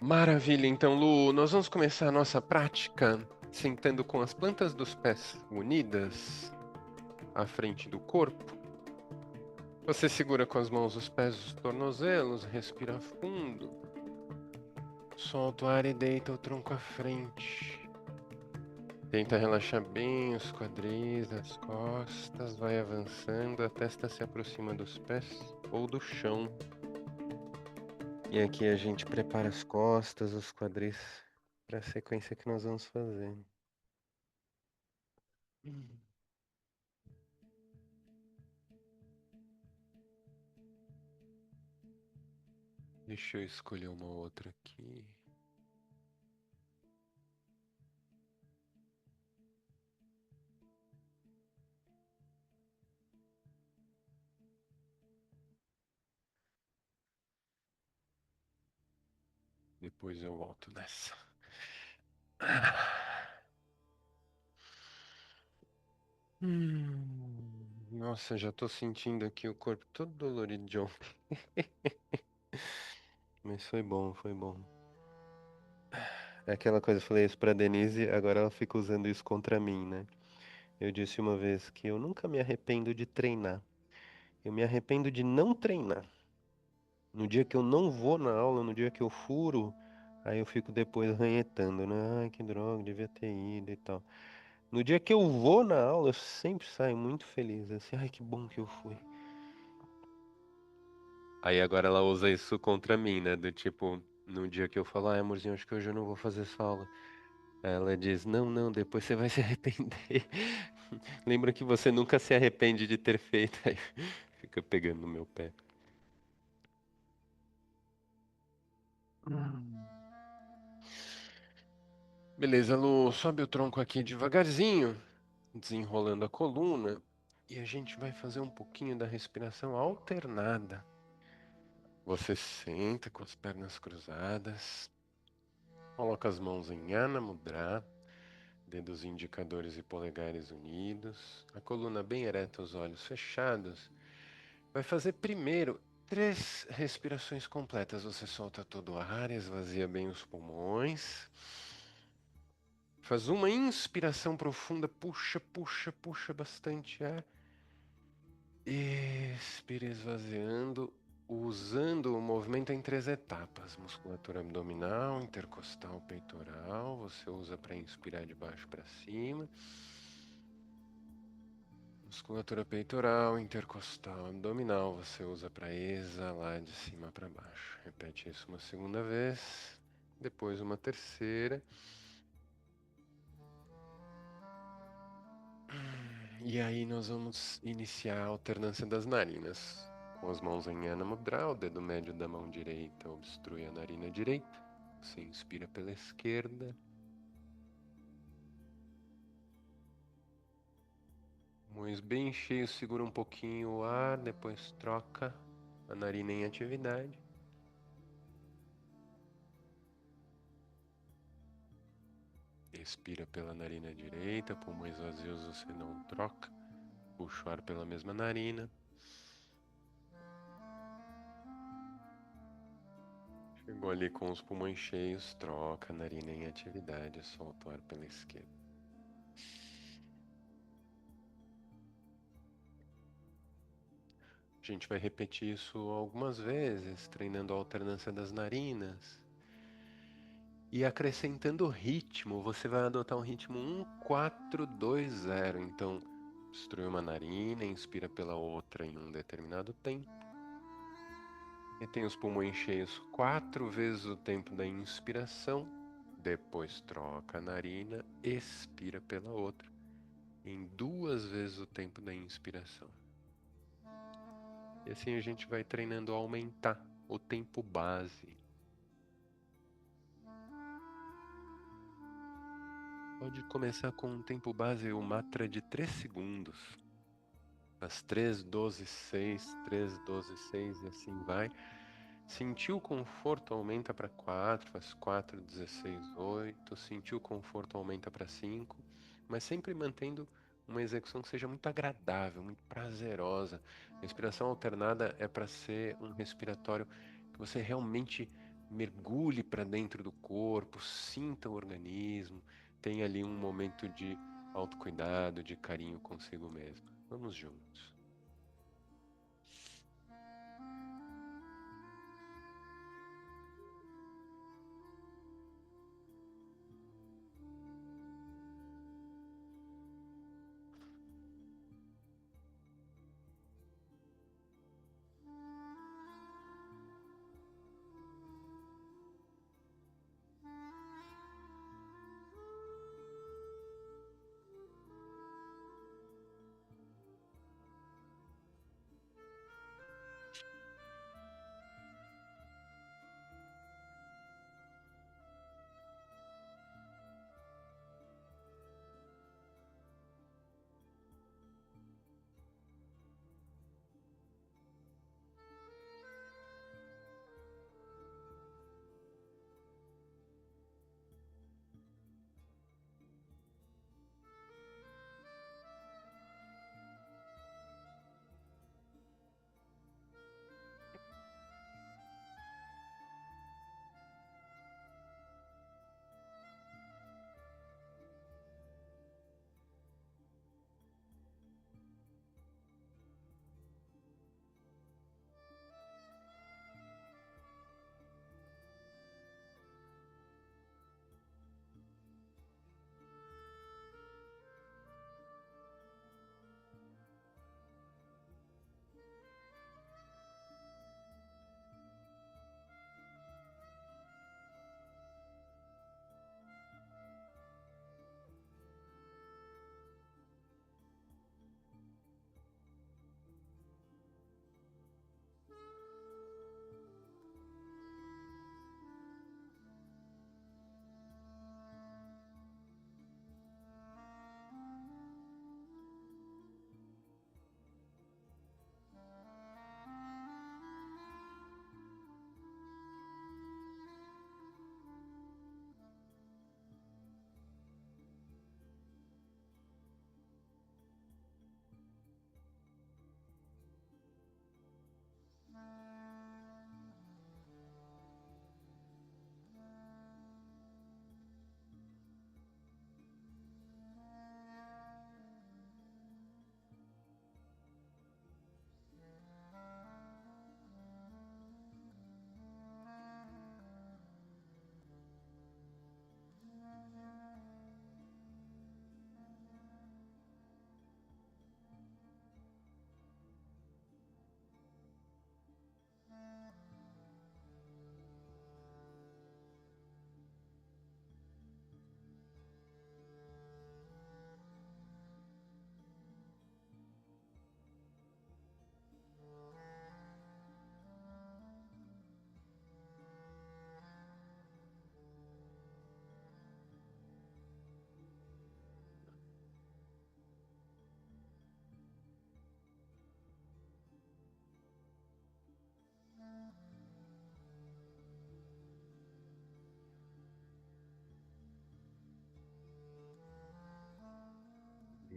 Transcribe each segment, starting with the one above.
Maravilha, então, Lu, nós vamos começar a nossa prática sentando com as plantas dos pés unidas à frente do corpo. Você segura com as mãos os pés dos tornozelos, respira fundo, solta o ar e deita o tronco à frente. Tenta relaxar bem os quadris, as costas, vai avançando, a testa se aproxima dos pés ou do chão. E aqui a gente prepara as costas, os quadris para a sequência que nós vamos fazer. Deixa eu escolher uma outra aqui. Depois eu volto nessa. Nossa, já tô sentindo aqui o corpo todo dolorido de ontem. Mas foi bom, foi bom. É aquela coisa, eu falei isso pra Denise, agora ela fica usando isso contra mim, né? Eu disse uma vez que eu nunca me arrependo de treinar. Eu me arrependo de não treinar. No dia que eu não vou na aula, no dia que eu furo, aí eu fico depois ranhetando, né? Ai, que droga, devia ter ido e tal. No dia que eu vou na aula, eu sempre saio muito feliz, assim, ai, que bom que eu fui. Aí agora ela usa isso contra mim, né? Do tipo, no dia que eu falo, ai, amorzinho, acho que hoje eu não vou fazer essa aula. Ela diz, não, não, depois você vai se arrepender. Lembra que você nunca se arrepende de ter feito. Aí fica pegando no meu pé. Beleza, Lu, sobe o tronco aqui devagarzinho, desenrolando a coluna. E a gente vai fazer um pouquinho da respiração alternada. Você senta com as pernas cruzadas, coloca as mãos em Ana Mudra, dedos indicadores e polegares unidos, a coluna bem ereta, os olhos fechados. Vai fazer primeiro 3 respirações completas. Você solta todo o ar, esvazia bem os pulmões. Faz uma inspiração profunda, puxa, puxa, puxa bastante ar. Expira esvaziando, usando o movimento em 3 etapas. Musculatura abdominal, intercostal, peitoral. Você usa para inspirar de baixo para cima. Musculatura peitoral, intercostal, abdominal. Você usa para exalar de cima para baixo. Repete isso uma segunda vez, depois uma terceira. E aí nós vamos iniciar a alternância das narinas. Com as mãos em Ana Mudra, o dedo médio da mão direita obstrui a narina direita. Você inspira pela esquerda. Pulmões bem cheios, segura um pouquinho o ar, depois troca a narina em atividade. Expira pela narina direita, pulmões vazios você não troca. Puxa o ar pela mesma narina. Chegou ali com os pulmões cheios, troca a narina em atividade, solta o ar pela esquerda. A gente vai repetir isso algumas vezes, treinando a alternância das narinas. E acrescentando ritmo, você vai adotar um ritmo 1-4-2-0. Então, obstrui uma narina, inspira pela outra em um determinado tempo. Retém os pulmões cheios 4 vezes o tempo da inspiração. Depois troca a narina, expira pela outra em 2 vezes o tempo da inspiração. E assim a gente vai treinando a aumentar o tempo base. Pode começar com um tempo base, o mantra de 3 segundos. Faz 3, 12, 6, 3, 12, 6 e assim vai. Sentiu o conforto, aumenta para 4, faz 4, 16, 8. Sentiu o conforto, aumenta para 5. Mas sempre mantendo uma execução que seja muito agradável, muito prazerosa. A respiração alternada é para ser um respiratório que você realmente mergulhe para dentro do corpo, sinta o organismo, tenha ali um momento de autocuidado, de carinho consigo mesmo. Vamos juntos.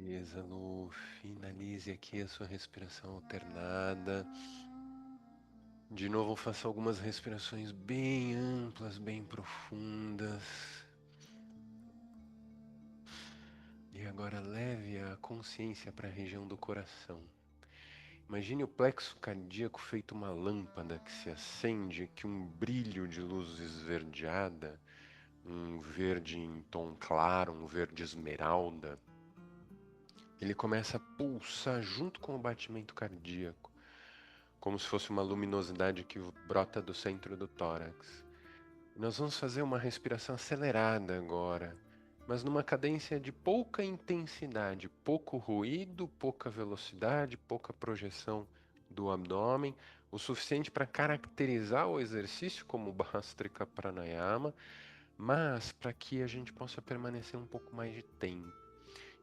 Beleza, Lu. Finalize aqui a sua respiração alternada. De novo, faça algumas respirações bem amplas, bem profundas. E agora leve a consciência para a região do coração. Imagine o plexo cardíaco feito uma lâmpada que se acende, que um brilho de luz esverdeada, um verde em tom claro, um verde esmeralda, ele começa a pulsar junto com o batimento cardíaco, como se fosse uma luminosidade que brota do centro do tórax. Nós vamos fazer uma respiração acelerada agora, mas numa cadência de pouca intensidade, pouco ruído, pouca velocidade, pouca projeção do abdômen, o suficiente para caracterizar o exercício como Bhastrika Pranayama, mas para que a gente possa permanecer um pouco mais de tempo.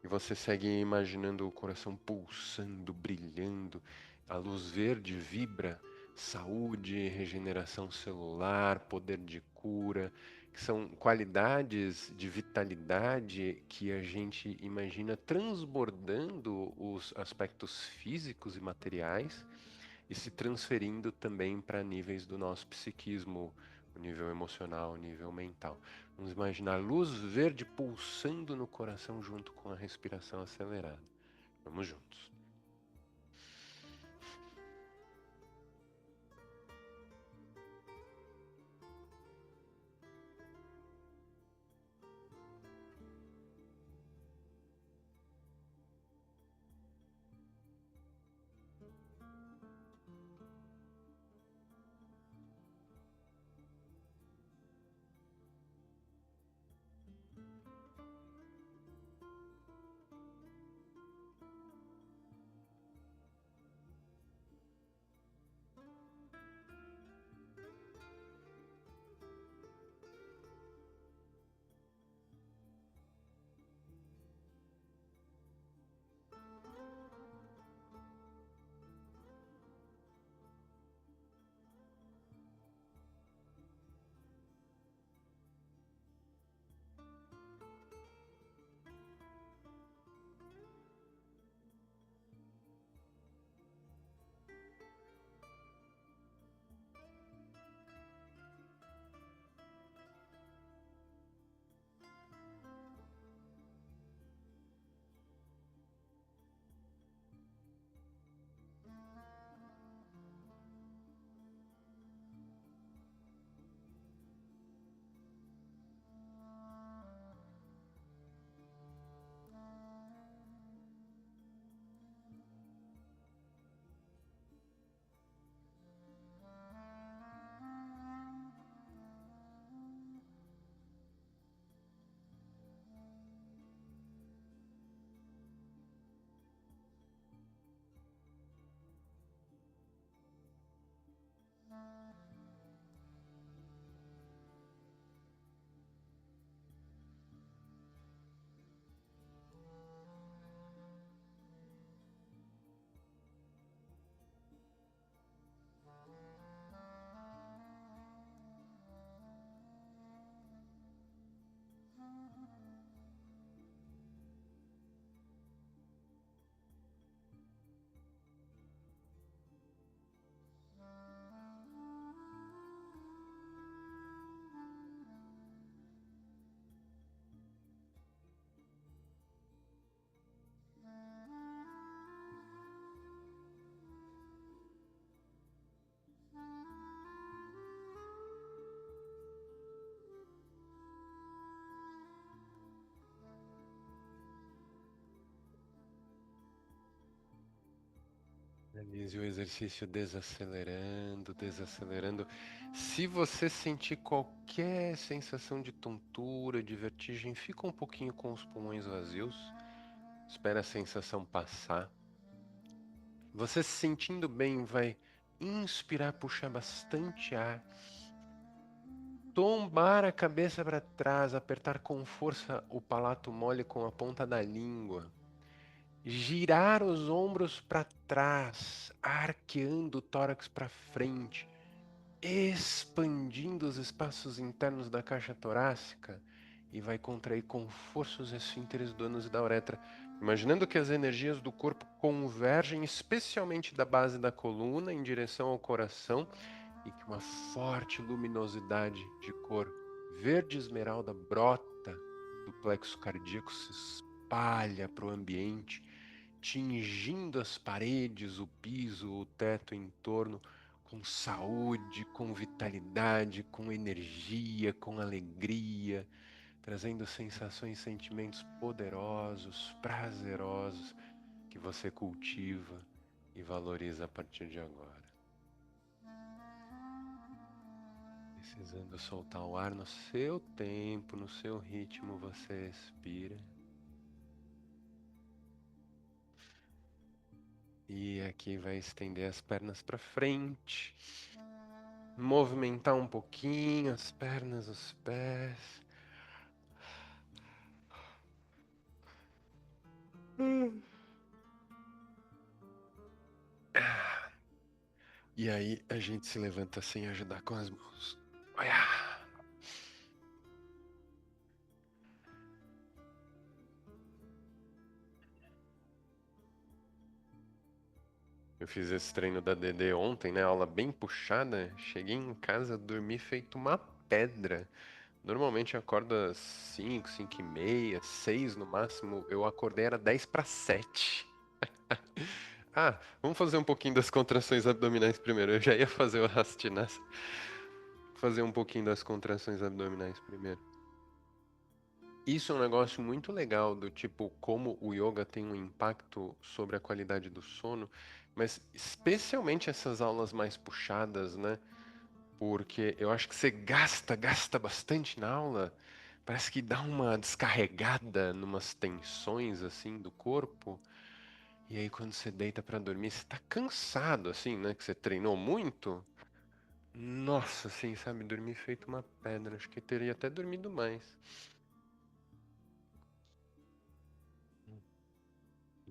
E você segue imaginando o coração pulsando, brilhando, a luz verde vibra, saúde, regeneração celular, poder de cura, que são qualidades de vitalidade que a gente imagina transbordando os aspectos físicos e materiais e se transferindo também para níveis do nosso psiquismo o nível emocional, o nível mental. Vamos imaginar luz verde pulsando no coração junto com a respiração acelerada. Vamos juntos. Realize o exercício desacelerando, desacelerando. Se você sentir qualquer sensação de tontura, de vertigem, fica um pouquinho com os pulmões vazios. Espera a sensação passar. Você se sentindo bem, vai inspirar, puxar bastante ar. Tombar a cabeça para trás, apertar com força o palato mole com a ponta da língua. Girar os ombros para trás, arqueando o tórax para frente, expandindo os espaços internos da caixa torácica e vai contrair com força os esfínteres do ânus e da uretra, imaginando que as energias do corpo convergem, especialmente da base da coluna, em direção ao coração e que uma forte luminosidade de cor verde esmeralda brota do plexo cardíaco, se espalha para o ambiente, tingindo as paredes, o piso, o teto em torno, com saúde, com vitalidade, com energia, com alegria, trazendo sensações e sentimentos poderosos, prazerosos, que você cultiva e valoriza a partir de agora. Precisando soltar o ar no seu tempo, no seu ritmo, você expira. E aqui vai estender as pernas para frente. Movimentar um pouquinho as pernas, os pés. E aí a gente se levanta sem ajudar com as mãos. Olha! Eu fiz esse treino da DD ontem, né? Aula bem puxada. Cheguei em casa, dormi feito uma pedra. Normalmente eu acordo às 5, 5 e meia, 6 no máximo. Eu acordei, era 10 para 7. Ah, vamos fazer um pouquinho das contrações abdominais primeiro. Eu já ia fazer o Rastinasa. Fazer um pouquinho das contrações abdominais primeiro. Isso é um negócio muito legal do tipo como o yoga tem um impacto sobre a qualidade do sono, mas especialmente essas aulas mais puxadas, né? Porque eu acho que você gasta bastante na aula. Parece que dá uma descarregada numas tensões assim do corpo. E aí quando você deita pra dormir, você tá cansado assim, né? Que você treinou muito. Nossa, assim, sabe, dormi feito uma pedra. Acho que teria até dormido mais.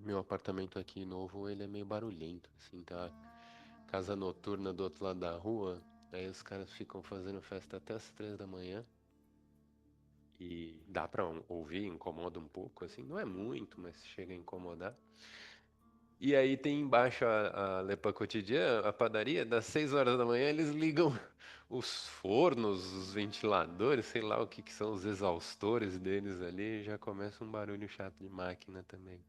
Meu apartamento aqui novo, ele é meio barulhento, assim, tá? Casa noturna do outro lado da rua. Aí os caras ficam fazendo festa até as 3 da manhã. E dá pra ouvir, incomoda um pouco, assim. Não é muito, mas chega a incomodar. E aí tem embaixo a Lepa Cotidiana, a padaria, das 6 horas da manhã eles ligam os fornos, os ventiladores, sei lá o que que são os exaustores deles ali, e já começa um barulho chato de máquina também.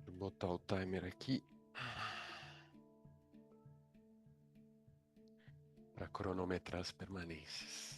Vou botar o timer aqui para cronometrar as permanências.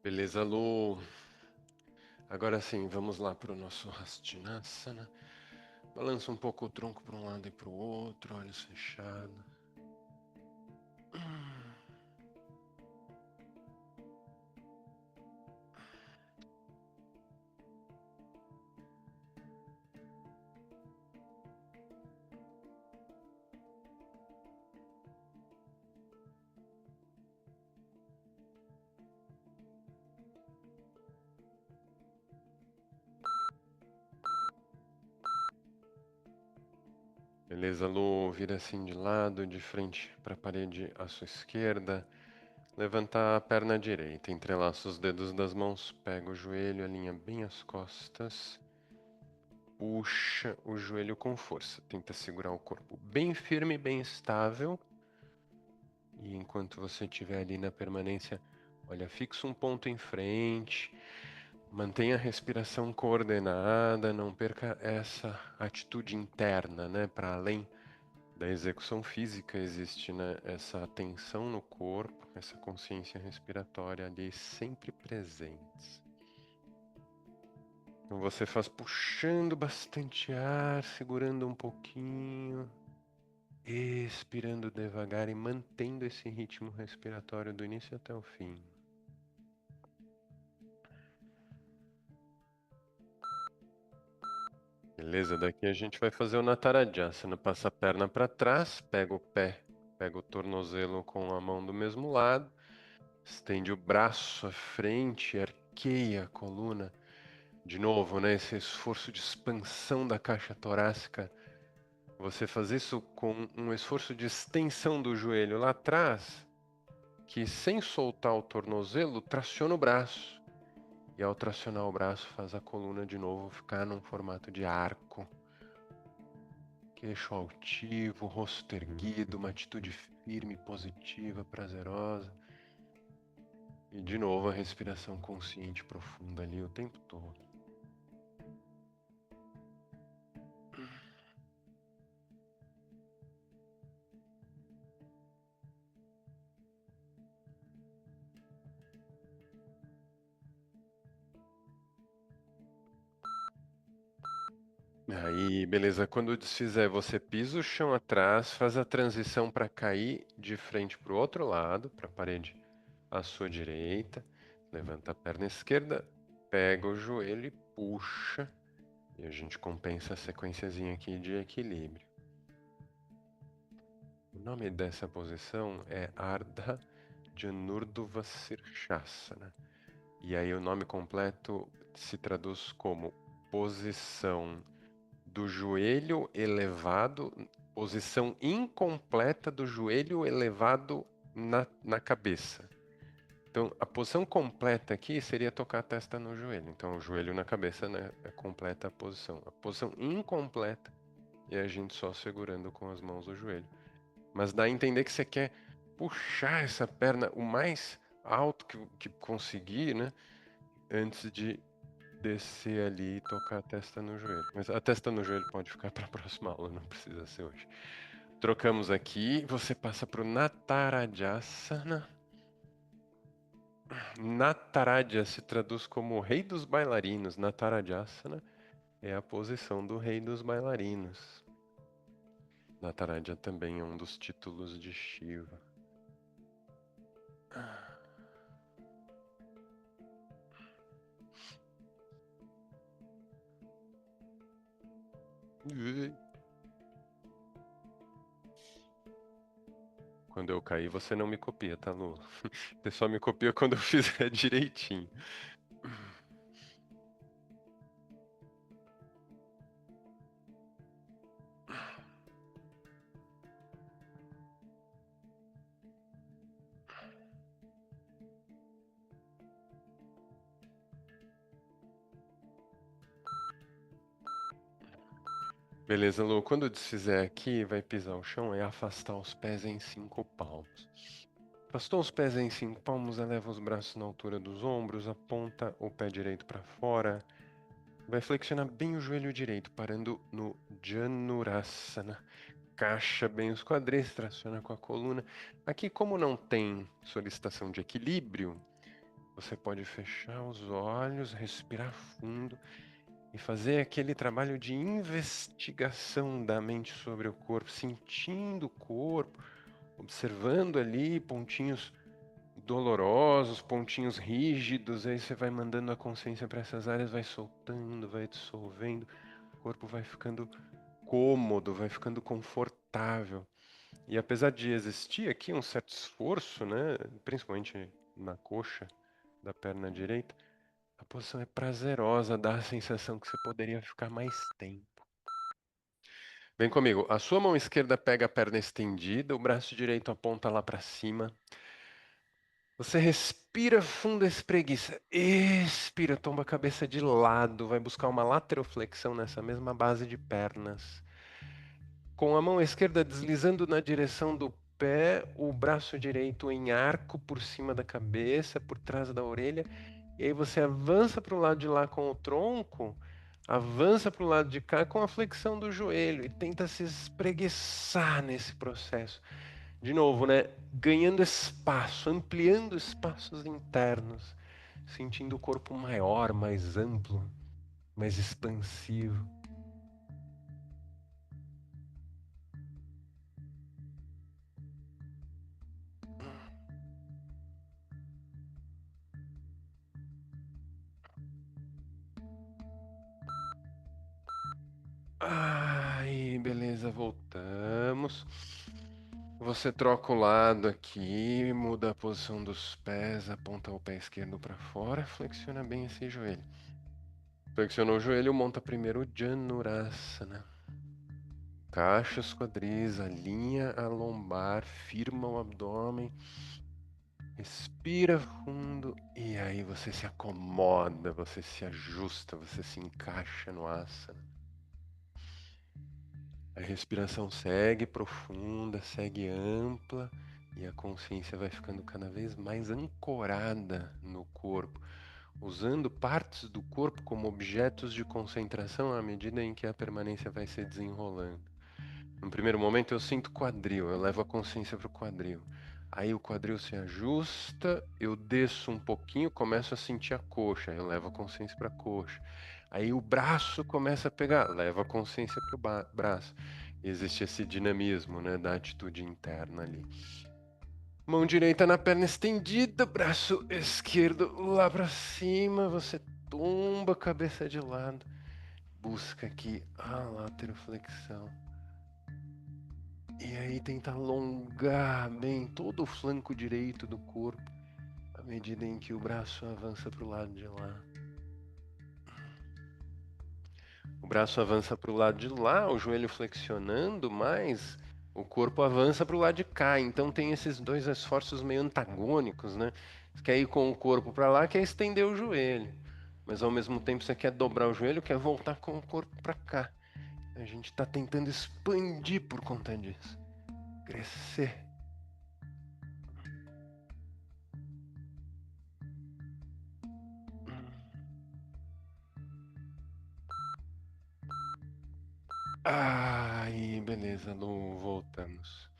Beleza, Lu. Agora sim, vamos lá para o nosso Hastinasana. Balança um pouco o tronco para um lado e para o outro, olhos fechados. Beleza, Lu, vira assim de lado, de frente para a parede à sua esquerda. Levanta a perna direita, entrelaça os dedos das mãos, pega o joelho, alinha bem as costas. Puxa o joelho com força. Tenta segurar o corpo bem firme, bem estável. E enquanto você estiver ali na permanência, olha, fixa um ponto em frente. Mantenha a respiração coordenada, não perca essa atitude interna, né? Para além da execução física, existe, né, essa atenção no corpo, essa consciência respiratória ali sempre presentes. Então você faz puxando bastante ar, segurando um pouquinho, expirando devagar e mantendo esse ritmo respiratório do início até o fim. Beleza, daqui a gente vai fazer o Natarajasana. Passa a perna para trás, pega o pé, pega o tornozelo com a mão do mesmo lado, estende o braço à frente, arqueia a coluna. De novo, né, esse esforço de expansão da caixa torácica. Você faz isso com um esforço de extensão do joelho lá atrás, que sem soltar o tornozelo, traciona o braço. E ao tracionar o braço, faz a coluna de novo ficar num formato de arco. Queixo altivo, rosto erguido, uma atitude firme, positiva, prazerosa. E de novo a respiração consciente profunda ali o tempo todo. Aí, beleza. Quando desfizer, você pisa o chão atrás, faz a transição para cair de frente para o outro lado, para a parede à sua direita. Levanta a perna esquerda, pega o joelho e puxa. E a gente compensa a sequenciazinha aqui de equilíbrio. O nome dessa posição é Ardha Janurdhava Shirshasana. E aí o nome completo se traduz como posição do joelho elevado, posição incompleta do joelho elevado na cabeça. Então, a posição completa aqui seria tocar a testa no joelho. Então, o joelho na cabeça, né, é completa a posição. A posição incompleta é a gente só segurando com as mãos o joelho. Mas dá a entender que você quer puxar essa perna o mais alto que conseguir, né, antes de descer ali e tocar a testa no joelho. Mas a testa no joelho pode ficar para a próxima aula, não precisa ser hoje. Trocamos aqui, você passa para o Natarajasana. Nataraja se traduz como rei dos bailarinos. Natarajasana é a posição do rei dos bailarinos. Nataraja também é um dos títulos de Shiva. Quando eu cair, você não me copia, tá, Lu? Você só me copia quando eu fizer direitinho. Beleza, Lu. Quando desfizer aqui, vai pisar o chão e afastar os pés em 5 palmos. Afastou os pés em 5 palmos, eleva os braços na altura dos ombros, aponta o pé direito para fora. Vai flexionar bem o joelho direito, parando no Janurasana. Caixa bem os quadris, traciona com a coluna. Aqui, como não tem solicitação de equilíbrio, você pode fechar os olhos, respirar fundo e fazer aquele trabalho de investigação da mente sobre o corpo, sentindo o corpo, observando ali pontinhos dolorosos, pontinhos rígidos, aí você vai mandando a consciência para essas áreas, vai soltando, vai dissolvendo, o corpo vai ficando cômodo, vai ficando confortável. E apesar de existir aqui um certo esforço, né, principalmente na coxa da perna direita, a posição é prazerosa, dá a sensação que você poderia ficar mais tempo. Vem comigo. A sua mão esquerda pega a perna estendida, o braço direito aponta lá para cima. Você respira fundo, espreguiça. Expira, tomba a cabeça de lado. Vai buscar uma lateroflexão nessa mesma base de pernas. Com a mão esquerda deslizando na direção do pé, o braço direito em arco por cima da cabeça, por trás da orelha. E aí você avança para o lado de lá com o tronco, avança para o lado de cá com a flexão do joelho e tenta se espreguiçar nesse processo. De novo, né? Ganhando espaço, ampliando espaços internos, sentindo o corpo maior, mais amplo, mais expansivo. Ai, beleza, voltamos. Você troca o lado aqui, muda a posição dos pés, aponta o pé esquerdo para fora, flexiona bem esse joelho. Flexionou o joelho, monta primeiro o Janurasana. Caixa os quadris, alinha a lombar, firma o abdômen, respira fundo e aí você se acomoda, você se ajusta, você se encaixa no asana. A respiração segue profunda, segue ampla e a consciência vai ficando cada vez mais ancorada no corpo, usando partes do corpo como objetos de concentração à medida em que a permanência vai se desenrolando. No primeiro momento eu sinto quadril, eu levo a consciência para o quadril. Aí o quadril se ajusta, eu desço um pouquinho, começo a sentir a coxa, eu levo a consciência para a coxa. Aí o braço começa a pegar, levo a consciência para o braço. Existe esse dinamismo, né, da atitude interna ali. Mão direita na perna estendida, braço esquerdo lá para cima, você tomba a cabeça de lado, busca aqui a lateroflexão. E aí tenta alongar bem todo o flanco direito do corpo, à medida em que o braço avança para o lado de lá. O braço avança para o lado de lá, o joelho flexionando, mas o corpo avança para o lado de cá. Então tem esses dois esforços meio antagônicos, né? Você quer ir com o corpo para lá, quer estender o joelho. Mas ao mesmo tempo você quer dobrar o joelho, quer voltar com o corpo para cá. A gente está tentando expandir por conta disso. Crescer. Aí, beleza, Lu, voltamos.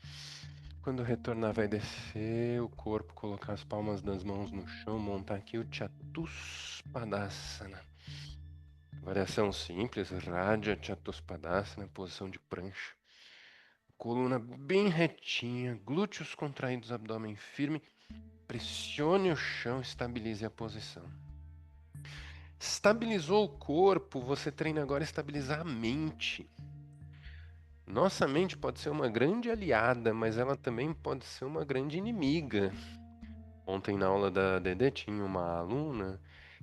Quando retornar, vai descer o corpo, colocar as palmas das mãos no chão, montar aqui o Chatuspadasana. Variação simples, Radha Chatuspadasana, posição de prancha. Coluna bem retinha, glúteos contraídos, abdômen firme. Pressione o chão, estabilize a posição. Estabilizou o corpo, você treina agora estabilizar a mente. Nossa mente pode ser uma grande aliada, mas ela também pode ser uma grande inimiga. Ontem na aula da Dedê tinha uma aluna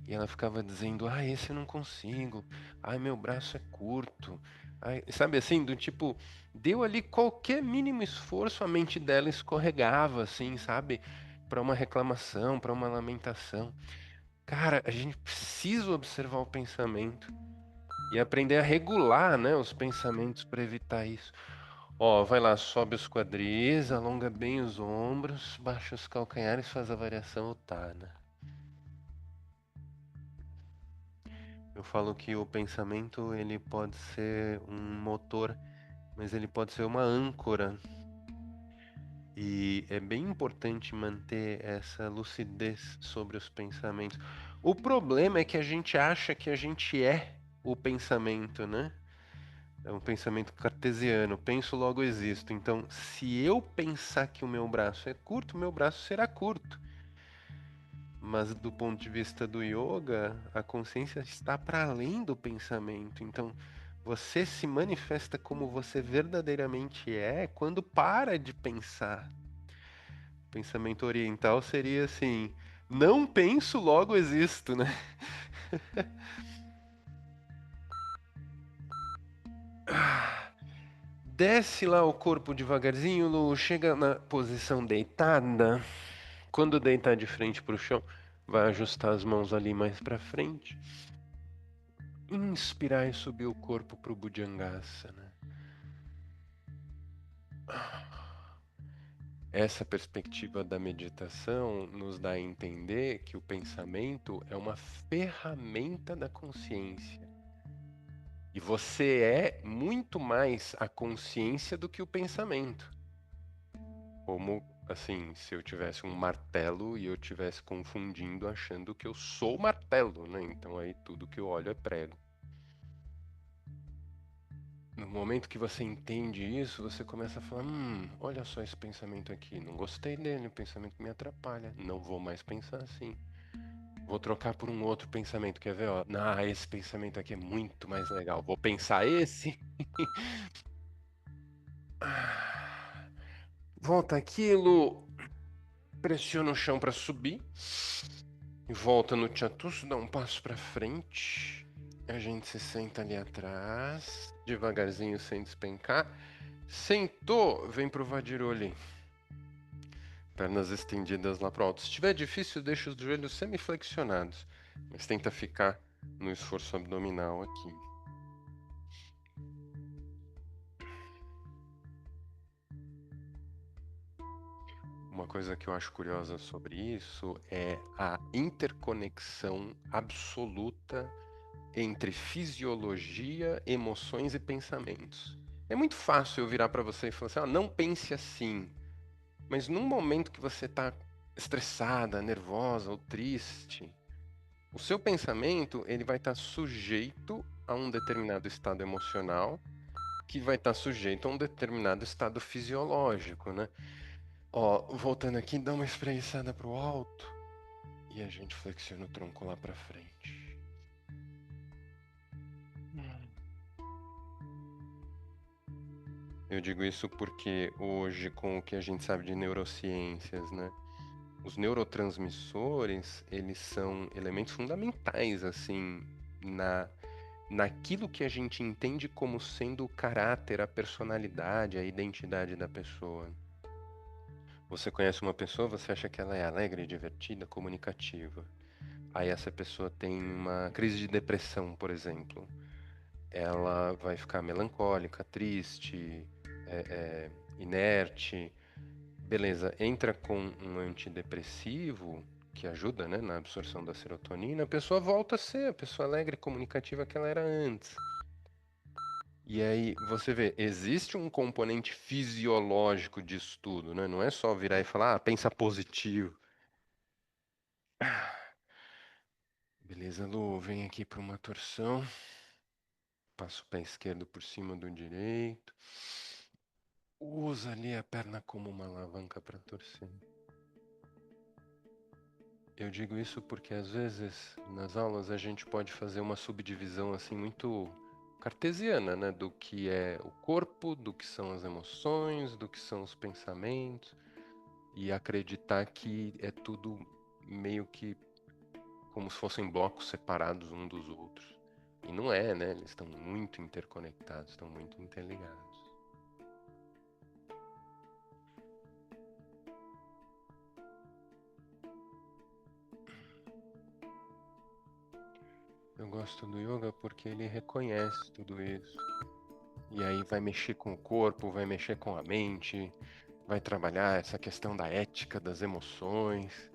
e ela ficava dizendo: "Ah, esse eu não consigo. Ai, meu braço é curto." Ai, sabe assim, do tipo, deu ali qualquer mínimo esforço, a mente dela escorregava, assim, sabe? Para uma reclamação, para uma lamentação. Cara, a gente precisa observar o pensamento e aprender a regular, né, os pensamentos para evitar isso. Ó, vai lá, sobe os quadris, alonga bem os ombros, baixa os calcanhares, faz a variação Utthana. Eu falo que o pensamento ele pode ser um motor, mas ele pode ser uma âncora. E é bem importante manter essa lucidez sobre os pensamentos. O problema é que a gente acha que a gente é o pensamento, né? É um pensamento cartesiano, penso logo existo. Então, se eu pensar que o meu braço é curto, meu braço será curto. Mas do ponto de vista do yoga, a consciência está para além do pensamento. Então, você se manifesta como você verdadeiramente é quando para de pensar. O pensamento oriental seria assim: não penso, logo existo, né? Desce lá o corpo devagarzinho, Lu, chega na posição deitada. Quando deitar de frente para o chão, vai ajustar as mãos ali mais para frente. Inspirar e subir o corpo para o Bhujangasana. Essa perspectiva da meditação nos dá a entender que o pensamento é uma ferramenta da consciência. E você é muito mais a consciência do que o pensamento. Como, assim, se eu tivesse um martelo e eu estivesse confundindo, achando que eu sou o martelo, né? Então aí tudo que eu olho é prego. No momento que você entende isso, você começa a falar: olha só esse pensamento aqui, não gostei dele, o pensamento me atrapalha, não vou mais pensar assim. Vou trocar por um outro pensamento, quer ver? Ó? Esse pensamento aqui é muito mais legal, vou pensar esse. Volta aquilo, pressiona o chão para subir. E volta no Chatusco, dá um passo para frente. A gente se senta ali atrás, devagarzinho sem despencar. Sentou, vem pro Vadiroli. Pernas estendidas lá pro alto. Se estiver difícil, deixa os joelhos semiflexionados, mas tenta ficar no esforço abdominal aqui. Uma coisa que eu acho curiosa sobre isso é a interconexão absoluta entre fisiologia, emoções e pensamentos. É muito fácil eu virar para você e falar assim: não pense assim. Mas num momento que você está estressada, nervosa ou triste, o seu pensamento ele vai estar sujeito a um determinado estado emocional, que vai estar sujeito a um determinado estado fisiológico, né? Ó, voltando aqui, dá uma espreguiçada para o alto e a gente flexiona o tronco lá para frente. Eu digo isso porque hoje, com o que a gente sabe de neurociências, né? Os neurotransmissores, eles são elementos fundamentais, assim, naquilo que a gente entende como sendo o caráter, a personalidade, a identidade da pessoa. Você conhece uma pessoa, você acha que ela é alegre, divertida, comunicativa. Aí essa pessoa tem uma crise de depressão, por exemplo. Ela vai ficar melancólica, triste, inerte. Beleza, entra com um antidepressivo que ajuda, né, na absorção da serotonina, a pessoa volta a ser a pessoa alegre e comunicativa que ela era antes. E aí você vê, existe um componente fisiológico disso tudo, né? Não é só virar e falar, pensa positivo. Beleza, Lu, vem aqui para uma torção. Passa o pé esquerdo por cima do direito. Usa ali a perna como uma alavanca para torcer. Eu digo isso porque às vezes nas aulas a gente pode fazer uma subdivisão assim muito cartesiana, né, do que é o corpo, do que são as emoções, do que são os pensamentos e acreditar que é tudo meio que como se fossem blocos separados um dos outros. E não é, né? Eles estão muito interconectados, estão muito interligados. Eu gosto do yoga porque ele reconhece tudo isso. E aí vai mexer com o corpo, vai mexer com a mente, vai trabalhar essa questão da ética, das emoções.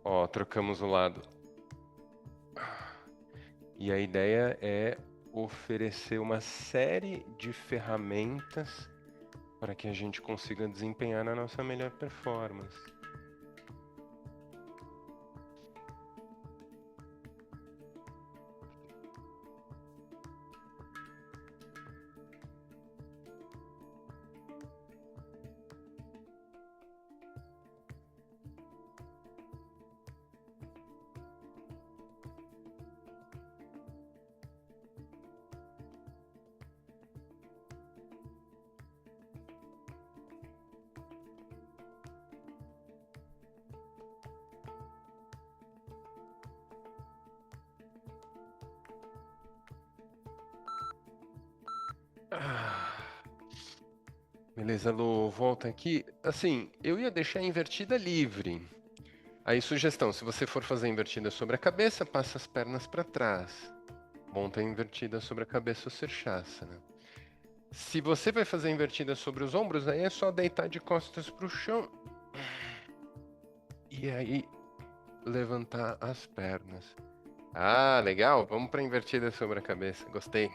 Ó, trocamos o lado. E a ideia é oferecer uma série de ferramentas para que a gente consiga desempenhar na nossa melhor performance. Ah. Beleza, Lu, volta aqui. Assim, eu ia deixar a invertida livre. Aí, sugestão: se você for fazer a invertida sobre a cabeça, passa as pernas para trás. Monta a invertida sobre a cabeça, o Sirsasana. Se você vai fazer a invertida sobre os ombros, aí é só deitar de costas para o chão e aí levantar as pernas. Ah, legal. Vamos para a invertida sobre a cabeça. Gostei.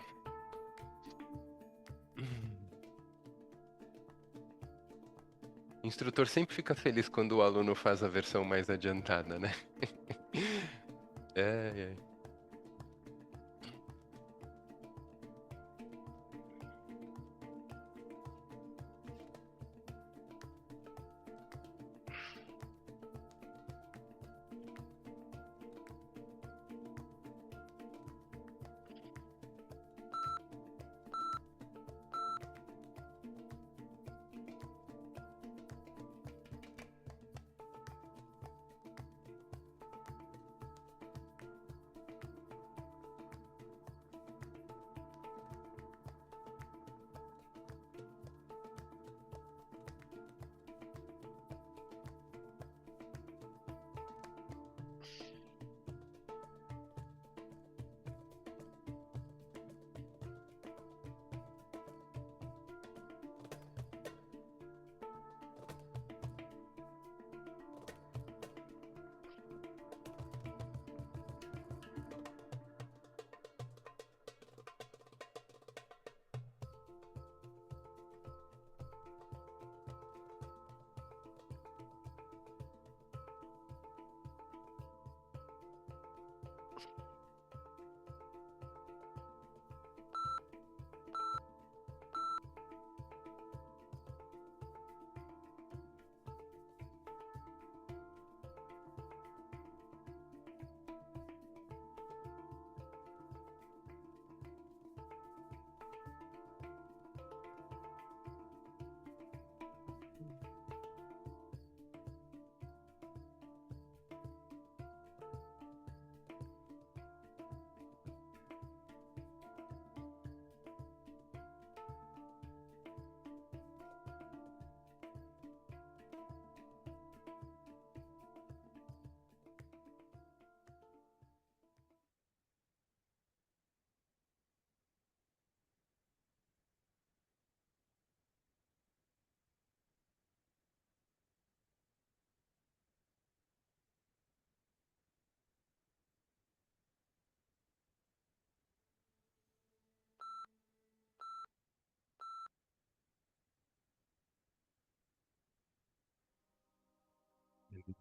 O instrutor sempre fica feliz quando o aluno faz a versão mais adiantada, né? É, é.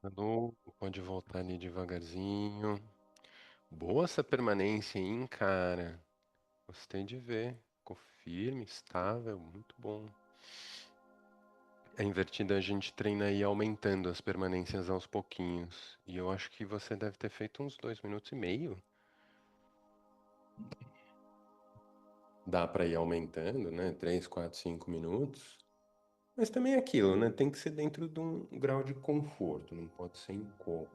Alô, pode voltar ali devagarzinho. Boa essa permanência, hein, cara? Gostei de ver. Ficou firme, estável, muito bom. A invertida a gente treina aí aumentando as permanências aos pouquinhos. E eu acho que você deve ter feito uns 2 minutos e meio. Dá pra ir aumentando, né? 3, 4, 5 minutos. Mas também é aquilo, né? Tem que ser dentro de um grau de conforto, não pode ser incômodo.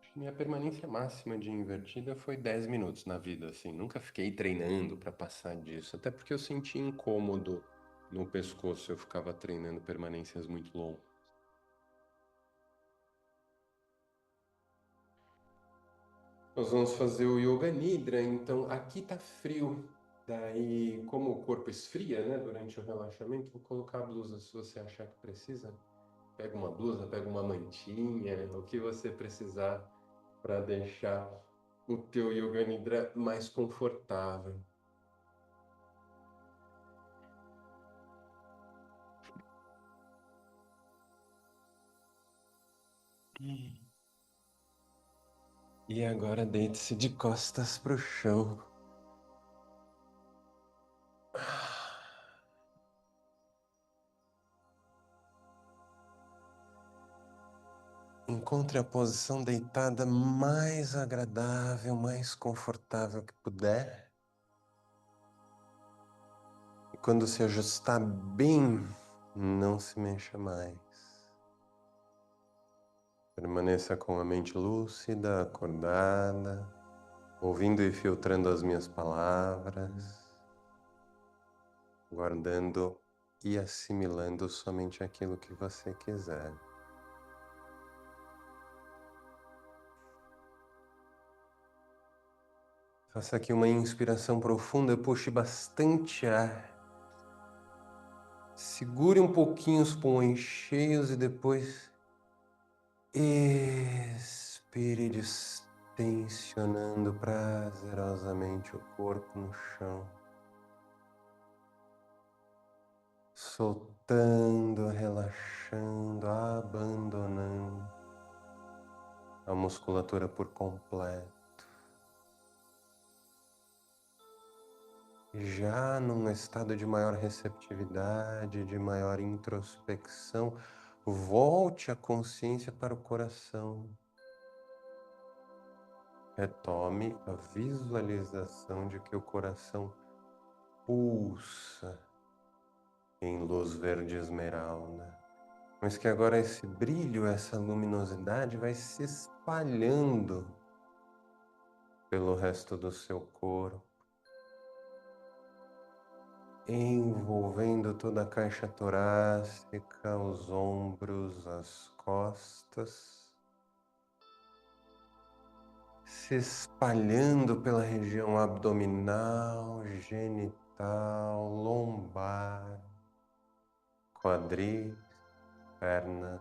Acho que minha permanência máxima de invertida foi 10 minutos na vida, assim. Nunca fiquei treinando pra passar disso, até porque eu sentia incômodo no pescoço, eu ficava treinando permanências muito longas. Nós vamos fazer o Yoga Nidra, então aqui tá frio. Daí, como o corpo esfria, né, durante o relaxamento, vou colocar a blusa se você achar que precisa. Pega uma blusa, pega uma mantinha, o que você precisar para deixar o teu Yoga Nidra mais confortável. E agora deite-se de costas pro chão. Encontre a posição deitada mais agradável, mais confortável que puder. E quando se ajustar bem, não se mexa mais. Permaneça com a mente lúcida, acordada, ouvindo e filtrando as minhas palavras. guardando e assimilando somente aquilo que você quiser. Faça aqui uma inspiração profunda, puxe bastante ar. Segure um pouquinho os pulmões cheios e depois expire, distensionando prazerosamente o corpo no chão. Soltando, relaxando, abandonando a musculatura por completo. Já num estado de maior receptividade, de maior introspecção, volte a consciência para o coração. Retome a visualização de que o coração pulsa em luz verde esmeralda. Mas que agora esse brilho, essa luminosidade vai se espalhando pelo resto do seu corpo, envolvendo toda a caixa torácica, os ombros, as costas, se espalhando pela região abdominal, genital, lombar, quadris, perna,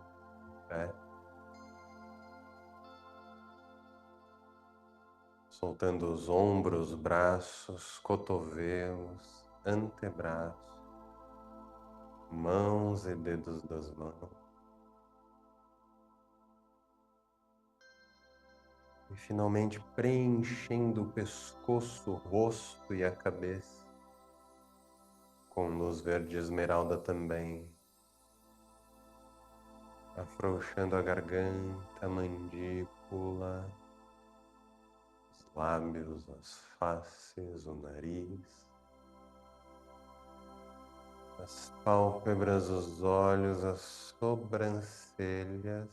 pé. Soltando os ombros, braços, cotovelos, antebraços, mãos e dedos das mãos. E finalmente preenchendo o pescoço, o rosto e a cabeça com luz verde esmeralda também. Afrouxando a garganta, a mandíbula, os lábios, as faces, o nariz, as pálpebras, os olhos, as sobrancelhas,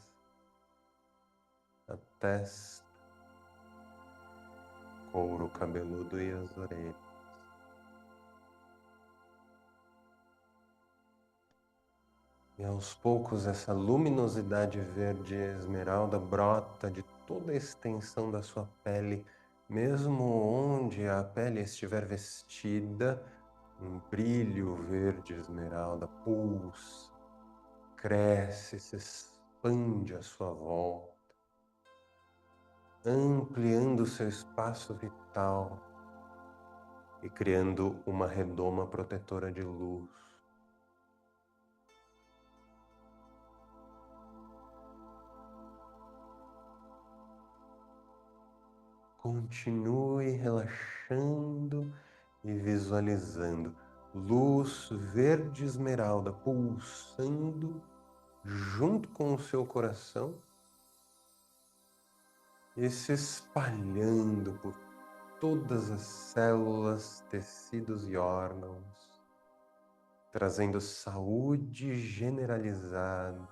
a testa, couro cabeludo e as orelhas. E aos poucos essa luminosidade verde esmeralda brota de toda a extensão da sua pele, mesmo onde a pele estiver vestida, um brilho verde esmeralda pulsa, cresce, se expande à sua volta, ampliando o seu espaço vital e criando uma redoma protetora de luz. Continue relaxando e visualizando luz verde esmeralda pulsando junto com o seu coração e se espalhando por todas as células, tecidos e órgãos, trazendo saúde generalizada,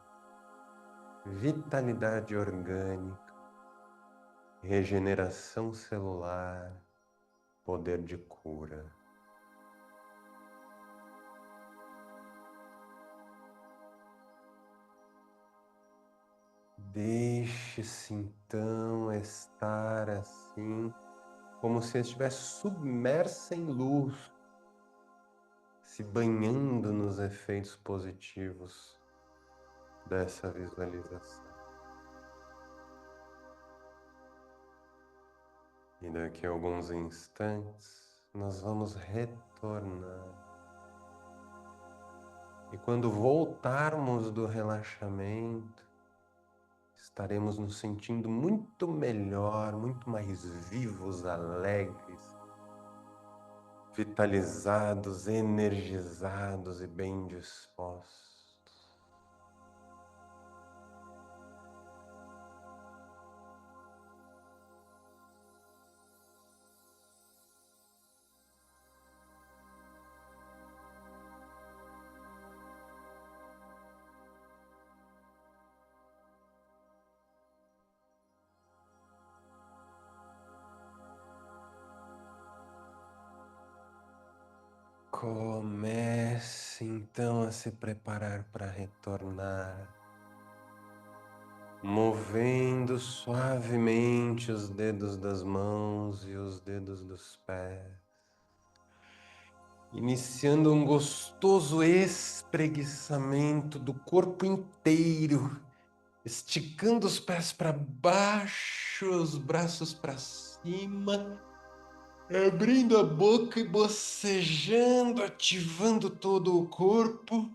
vitalidade orgânica, regeneração celular, poder de cura. Deixe-se então estar assim, como se estivesse submersa em luz, se banhando nos efeitos positivos dessa visualização. E daqui a alguns instantes nós vamos retornar. E quando voltarmos do relaxamento, estaremos nos sentindo muito melhor, muito mais vivos, alegres, vitalizados, energizados e bem dispostos. Comece então a se preparar para retornar, movendo suavemente os dedos das mãos e os dedos dos pés, iniciando um gostoso espreguiçamento do corpo inteiro, esticando os pés para baixo, os braços para cima, abrindo a boca e bocejando, ativando todo o corpo.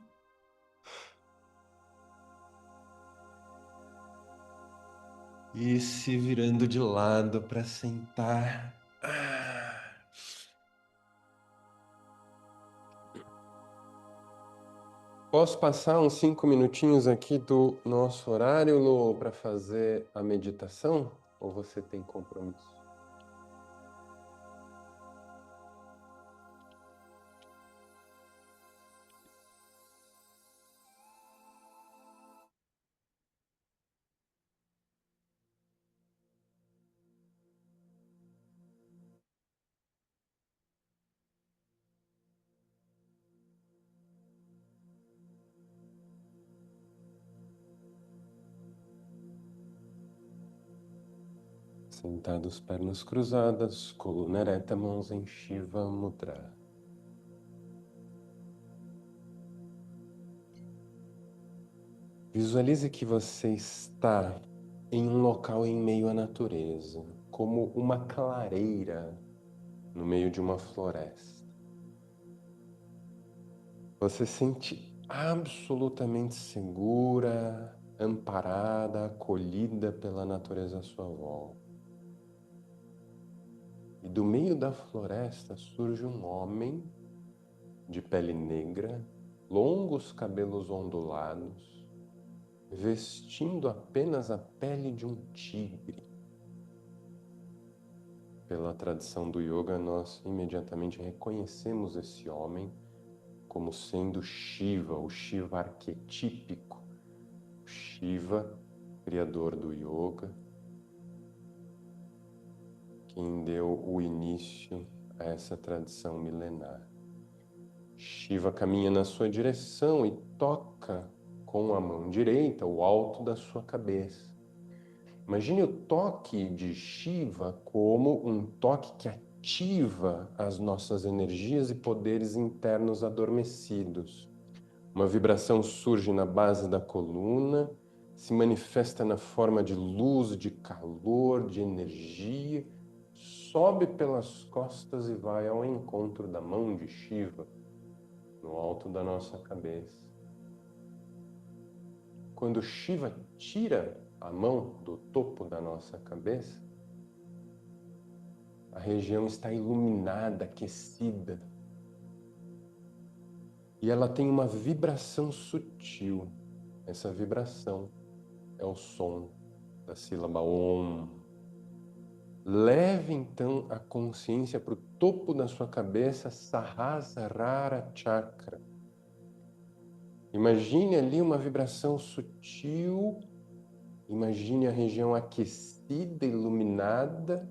E se virando de lado para sentar. Posso passar uns 5 minutinhos aqui do nosso horário, Lu, para fazer a meditação? Ou você tem compromisso? Sentados, pernas cruzadas, coluna ereta, mãos em Shiva Mudra. Visualize que você está em um local em meio à natureza, como uma clareira no meio de uma floresta. Você se sente absolutamente segura, amparada, acolhida pela natureza à sua volta. E do meio da floresta surge um homem de pele negra, longos cabelos ondulados, vestindo apenas a pele de um tigre. Pela tradição do yoga, nós imediatamente reconhecemos esse homem como sendo Shiva, o Shiva arquetípico. Shiva, criador do yoga, quem deu o início a essa tradição milenar. Shiva caminha na sua direção e toca com a mão direita o alto da sua cabeça. Imagine o toque de Shiva como um toque que ativa as nossas energias e poderes internos adormecidos. Uma vibração surge na base da coluna, se manifesta na forma de luz, de calor, de energia, sobe pelas costas e vai ao encontro da mão de Shiva, no alto da nossa cabeça. Quando Shiva tira a mão do topo da nossa cabeça, a região está iluminada, aquecida. E ela tem uma vibração sutil. Essa vibração é o som da sílaba Om. Leve então a consciência para o topo da sua cabeça, Sahasrara Chakra. Imagine ali uma vibração sutil, imagine a região aquecida, iluminada.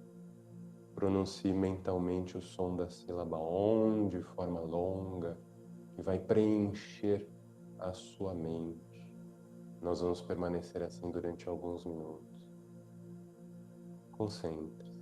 Pronuncie mentalmente o som da sílaba Om de forma longa, que vai preencher a sua mente. Nós vamos permanecer assim durante alguns minutos. Concentre-se.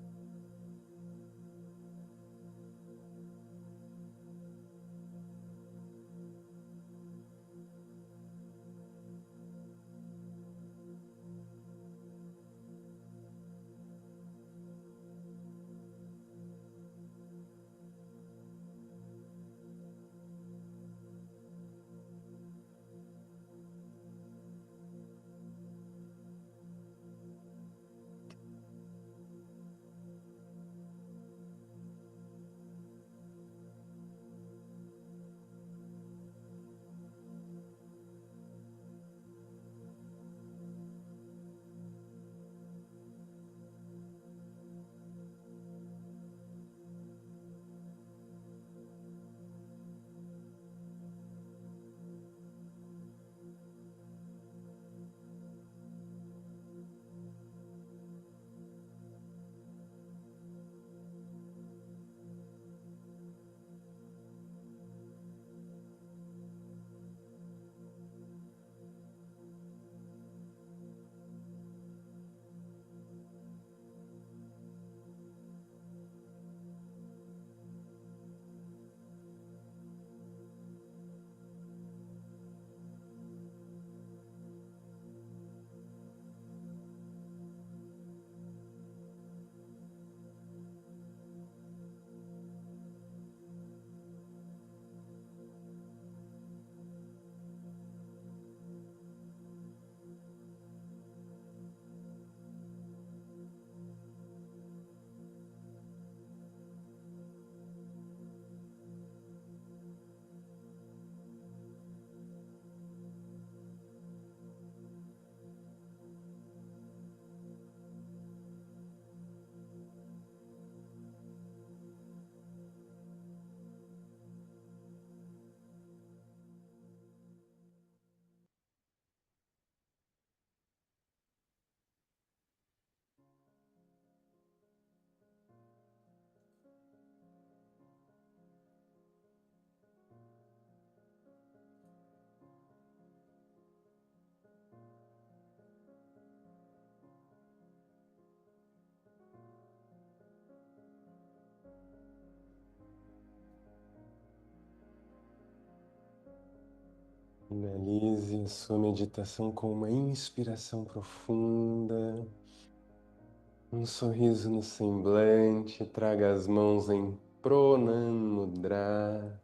Finalize a sua meditação com uma inspiração profunda, um sorriso no semblante, traga as mãos em Pranam Mudra,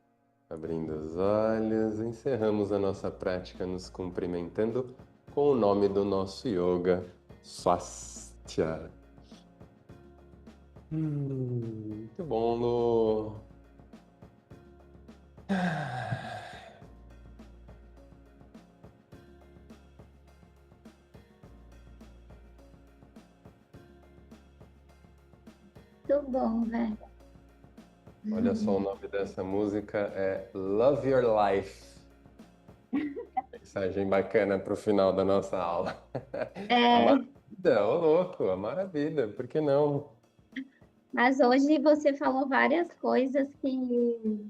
abrindo os olhos, encerramos a nossa prática nos cumprimentando com o nome do nosso yoga, Swastika. Muito bom, Lu. Muito bom, velho. Olha só, o nome dessa música é Love Your Life. Mensagem bacana para o final da nossa aula. Amar É, a vida, ô louco, amar a vida, por que não? mas hoje você falou várias coisas que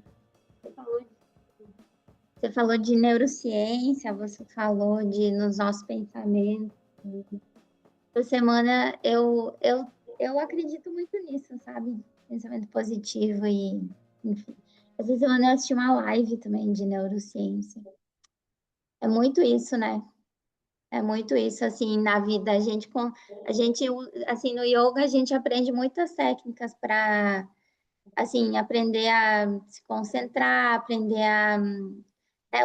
você falou de neurociência, você falou de nos nossos pensamentos. Essa semana eu acredito muito nisso, sabe? Pensamento positivo e, enfim. Essa semana eu assisti uma live também de neurociência. É muito isso, né? É muito isso, assim, na vida. Assim, no yoga a gente aprende muitas técnicas para, assim, aprender a se concentrar, aprender a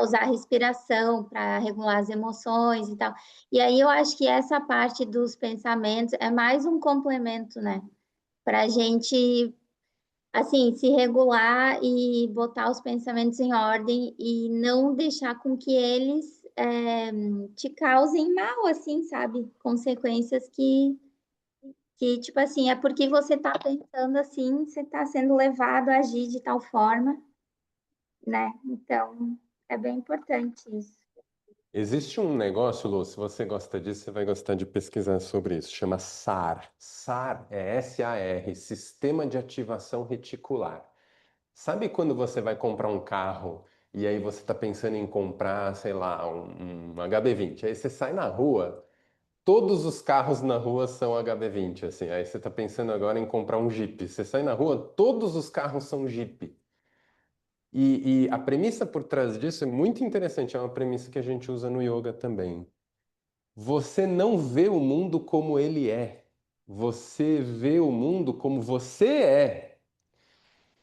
usar a respiração para regular as emoções e tal. E aí eu acho que essa parte dos pensamentos é mais um complemento, né? Para a gente, assim, se regular e botar os pensamentos em ordem e não deixar com que eles te causem mal, assim, sabe? Consequências tipo assim, é porque você está pensando assim, você está sendo levado a agir de tal forma, né? Então, é bem importante isso. Existe um negócio, Lu, se você gosta disso, você vai gostar de pesquisar sobre isso. Chama SAR. SAR é S-A-R, Sistema de Ativação Reticular. Sabe quando você vai comprar um carro e aí você está pensando em comprar, sei lá, um HB20? Aí você sai na rua, todos os carros na rua são HB20, assim. Aí você está pensando agora em comprar um Jeep. Você sai na rua, todos os carros são Jeep. E a premissa por trás disso é muito interessante, é uma premissa que a gente usa no yoga também. Você não vê o mundo como ele é. Você vê o mundo como você é.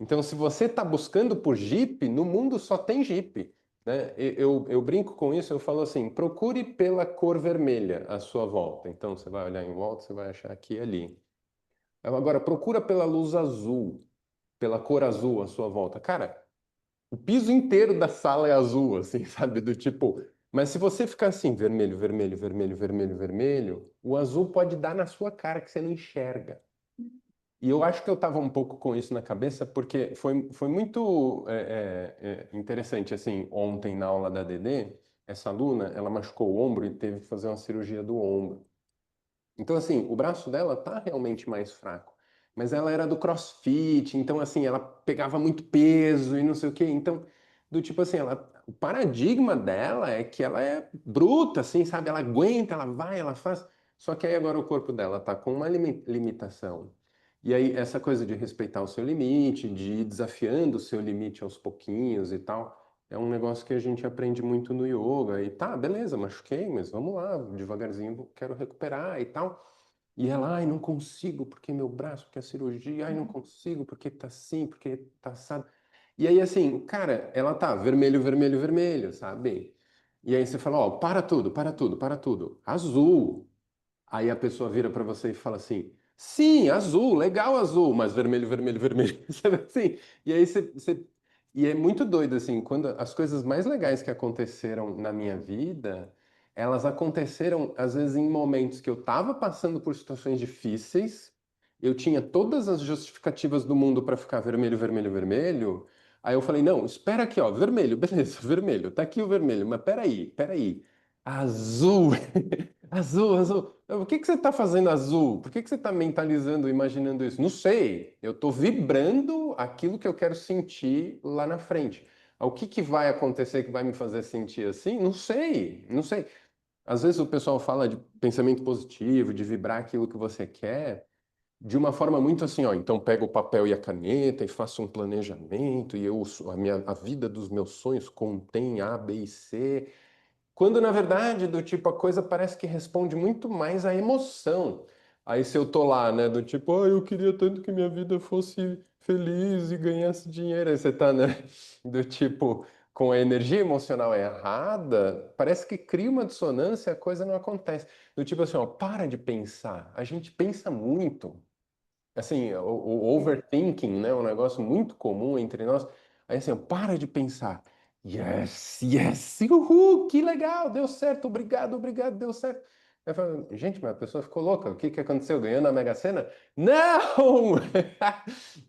Então, se você está buscando por Jeep, no mundo só tem Jeep, né? Eu brinco com isso, eu falo assim: procure pela cor vermelha à sua volta. Então, você vai olhar em volta, você vai achar aqui e ali. Agora, procura pela luz azul, pela cor azul à sua volta. Cara, o piso inteiro da sala é azul, assim, sabe? Do tipo. Mas se você ficar assim, vermelho, vermelho, vermelho, vermelho, vermelho, o azul pode dar na sua cara que você não enxerga. E eu acho que eu estava um pouco com isso na cabeça, porque foi muito interessante, assim, ontem na aula da Dedê, essa aluna, ela machucou o ombro e teve que fazer uma cirurgia do ombro. Então, assim, o braço dela tá realmente mais fraco. Mas ela era do CrossFit, então, assim, ela pegava muito peso e não sei o quê. Então, do tipo assim, o paradigma dela é que ela é bruta, assim, sabe? Ela aguenta, ela vai, ela faz. Só que aí agora o corpo dela tá com uma limitação. E aí, essa coisa de respeitar o seu limite, de ir desafiando o seu limite aos pouquinhos e tal. É um negócio que a gente aprende muito no yoga. E tá, beleza, machuquei, mas vamos lá, devagarzinho quero recuperar e tal. E ela, ai, não consigo porque meu braço, porque a cirurgia, ai, não consigo porque tá assim, porque tá assado. E aí, assim, cara, ela tá vermelho, vermelho, vermelho, sabe? E aí você fala, ó, para tudo, para tudo, para tudo. Azul. Aí a pessoa vira para você e fala assim: sim, azul, legal azul, mas vermelho, vermelho, vermelho. Sabe assim? E aí E é muito doido, assim, quando as coisas mais legais que aconteceram na minha vida, elas aconteceram, às vezes, em momentos que eu estava passando por situações difíceis, eu tinha todas as justificativas do mundo para ficar vermelho, vermelho, vermelho. Aí eu falei: não, espera aqui, ó, vermelho, beleza, vermelho, tá aqui o vermelho, mas peraí, peraí. Azul! Azul, azul. O que que você está fazendo azul? Por que que você está mentalizando, imaginando isso? Não sei. Eu estou vibrando aquilo que eu quero sentir lá na frente. O que que vai acontecer que vai me fazer sentir assim? Não sei, não sei. Às vezes o pessoal fala de pensamento positivo, de vibrar aquilo que você quer. de uma forma muito assim, ó, então pego o papel e a caneta e faço um planejamento e a vida dos meus sonhos contém A, B e C. Quando na verdade, do tipo, a coisa parece que responde muito mais à emoção. Aí se eu tô lá, né, do tipo, ah, eu queria tanto que minha vida fosse feliz e ganhasse dinheiro. Aí você tá, né, do tipo, com a energia emocional errada, parece que cria uma dissonância e a coisa não acontece. Do tipo assim, ó, para de pensar. A gente pensa muito. Assim, o overthinking, né, um negócio muito comum entre nós. Aí assim, ó, para de pensar. Yes, yes, uhul, que legal, deu certo, obrigado, obrigado, deu certo. Aí eu falo, gente, mas a pessoa ficou louca, o que que aconteceu? Ganhou na Mega Sena? Não!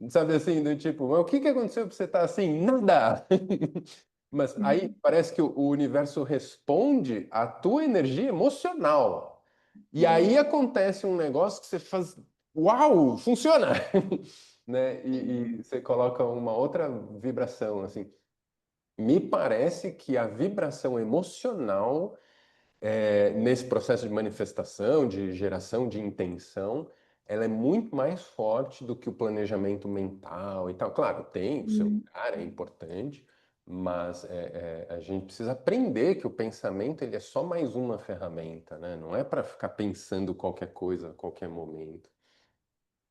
Sabe assim, do tipo, mas o que que aconteceu pra você estar assim? Nada! Mas aí parece que o universo responde à tua energia emocional. E aí acontece um negócio que você faz, uau, funciona! Né? E você coloca uma outra vibração, assim. Me parece que a vibração emocional nesse processo de manifestação, de geração de intenção, ela é muito mais forte do que o planejamento mental e tal. Claro, tem o seu Sim, lugar, é importante, mas a gente precisa aprender que o pensamento ele é só mais uma ferramenta, né? Não é para ficar pensando qualquer coisa a qualquer momento.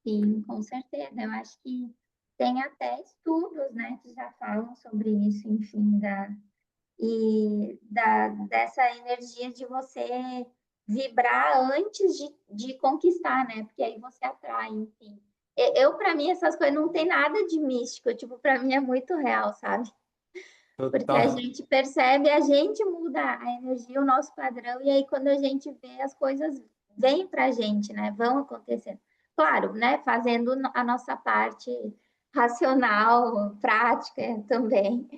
sim, com certeza. Eu acho que tem até estudos, né, que já falam sobre isso, enfim, dessa energia de você vibrar antes de conquistar, né? Porque aí você atrai, enfim. Eu para mim, essas coisas não tem nada de místico, tipo, para mim é muito real, sabe? Porque a Total. gente percebe, a gente muda a energia, o nosso padrão, e aí quando a gente vê, as coisas vêm pra gente, né? Vão acontecendo. Claro, né? Fazendo a nossa parte racional, prática também.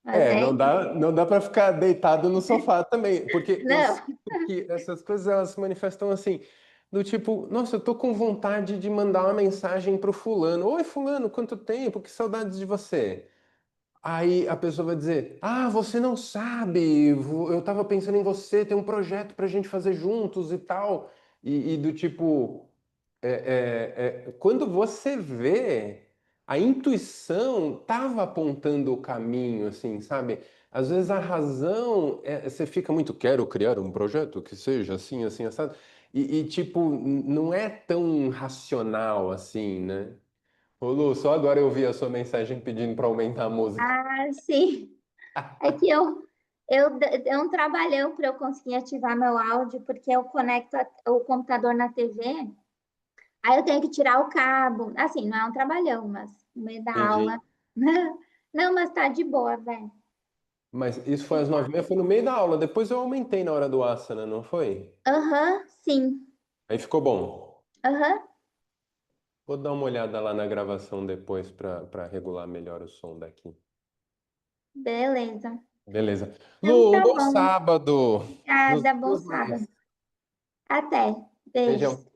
Mas Não dá para ficar deitado no sofá também, porque eu não, sinto que essas coisas elas se manifestam assim, do tipo, nossa, eu tô com vontade de mandar uma mensagem pro fulano. Oi, fulano, quanto tempo? Que saudades de você. Aí a pessoa vai dizer: ah, você não sabe, eu tava pensando em você, tem um projeto pra gente fazer juntos e tal. E do tipo. Quando você vê, a intuição estava apontando o caminho, assim, sabe? Às vezes a razão, você fica muito, quero criar um projeto que seja assim, assim, assado. Tipo, não é tão racional assim, né? Ô, Lu, só agora eu vi a sua mensagem pedindo para aumentar a música. ah, sim. É que é um trabalhão para eu conseguir ativar meu áudio, porque eu conecto o computador na TV, aí eu tenho que tirar o cabo. Assim, não é um trabalhão, mas no meio da aula. Entendi. Não, mas tá de boa, velho. Mas isso foi às 9h30, foi no meio da aula. Depois eu aumentei na hora do asana, não foi? Aham, sim. Aí ficou bom. Aham, Vou dar uma olhada lá na gravação depois para regular melhor o som daqui. beleza. Beleza. Então Lu, tá bom bom. sábado. Nos Obrigada, bom vemos mais. sábado. Até. Beijo. Beijão.